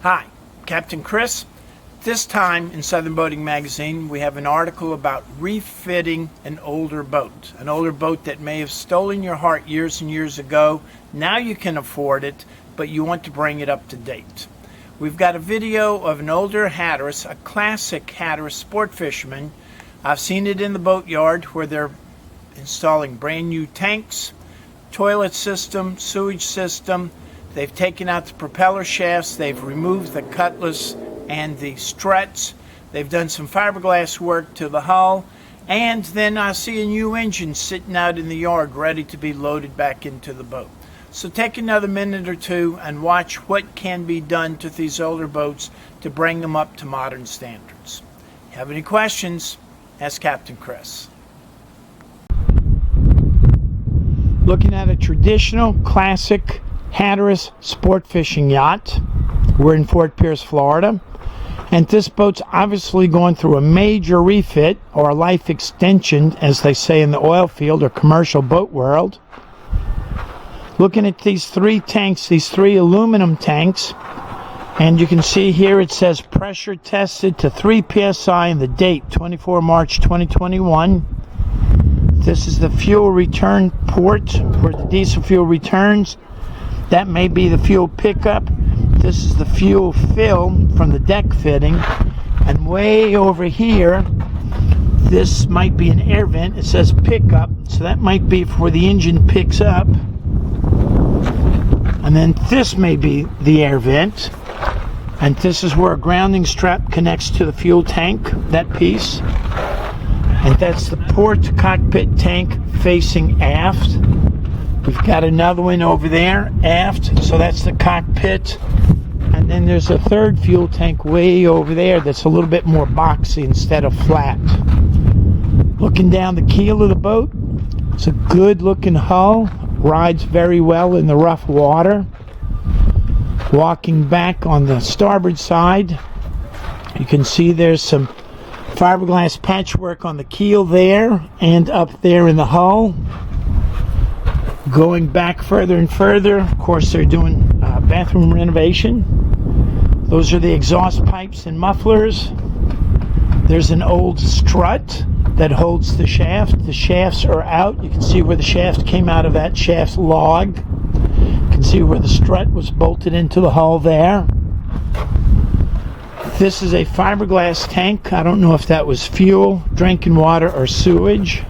Hi, Captain Chris. This time in Southern Boating Magazine, we have an article about refitting an older boat. An older boat that may have stolen your heart years and years ago. Now you can afford it, but you want to bring it up to date. We've got a video of an older Hatteras, a classic Hatteras sport fisherman. I've seen it in the boatyard where they're installing brand new tanks, toilet system, sewage system. They've taken out the propeller shafts, they've removed the cutlass and the struts, they've done some fiberglass work to the hull, and then I see a new engine sitting out in the yard ready to be loaded back into the boat. So take another minute or two and watch what can be done to these older boats to bring them up to modern standards. If you have any questions, ask Captain Chris. Looking at a traditional classic Hatteras sport fishing yacht. We're in Fort Pierce, Florida, and this boat's obviously going through a major refit or a life extension, as they say in the oil field or commercial boat world. Looking at these three tanks, these three aluminum tanks, and you can see here it says pressure tested to 3 psi and the date 24 March 2021. This is the fuel return port where the diesel fuel returns. That may be the fuel pickup. This is the fuel fill from the deck fitting. And way over here, this might be an air vent. It says pickup, so that might be for the engine picks up. And then this may be the air vent. And this is where a grounding strap connects to the fuel tank, that piece. And that's the port cockpit tank facing aft. We've got another one over there, aft, so that's the cockpit. And then there's a third fuel tank way over there that's a little bit more boxy instead of flat. Looking down the keel of the boat, it's a good looking hull, rides very well in the rough water. Walking back on the starboard side, you can see there's some fiberglass patchwork on the keel there and up there in the hull. Going back further and further, of course they're doing bathroom renovation. Those are the exhaust pipes and mufflers. There's an old strut that holds the shaft. The shafts are out. You can see where the shaft came out of that shaft log. You can see where the strut was bolted into the hull there. This is a fiberglass tank. I don't know if that was fuel, drinking water, or sewage.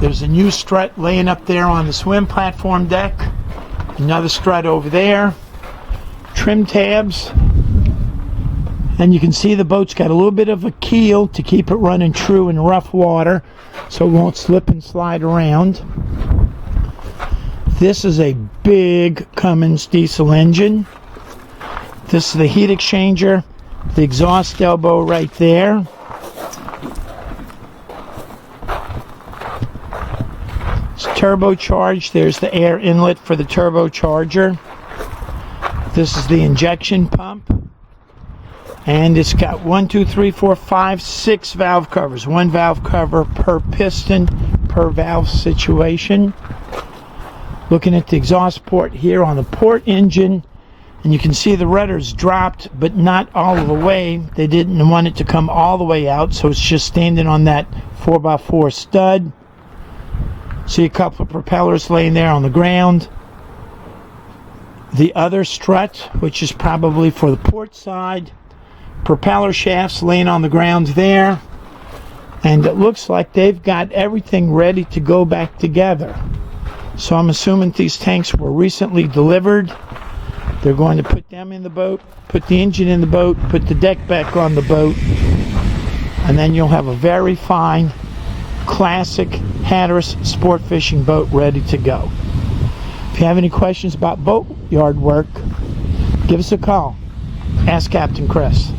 There's a new strut laying up there on the swim platform deck. Another strut over there. Trim tabs. And you can see the boat's got a little bit of a keel to keep it running true in rough water so it won't slip and slide around. This is a big Cummins diesel engine. This is the heat exchanger, the exhaust elbow right there. It's turbocharged. There's the air inlet for the turbocharger. This is the injection pump. And it's got 6 valve covers. 1 valve cover per piston, per valve situation. Looking at the exhaust port here on the port engine, and you can see the rudder's dropped, but not all of the way. They didn't want it to come all the way out, so it's just standing on that 4x4 stud. See a couple of propellers laying there on the ground. The other strut, which is probably for the port side. Propeller shafts laying on the ground there. And it looks like they've got everything ready to go back together. So I'm assuming these tanks were recently delivered. They're going to put them in the boat, put the engine in the boat, put the deck back on the boat, and then you'll have a very fine, classic Hatteras sport fishing boat ready to go. If you have any questions about boat yard work, give us a call. Ask Captain Chris.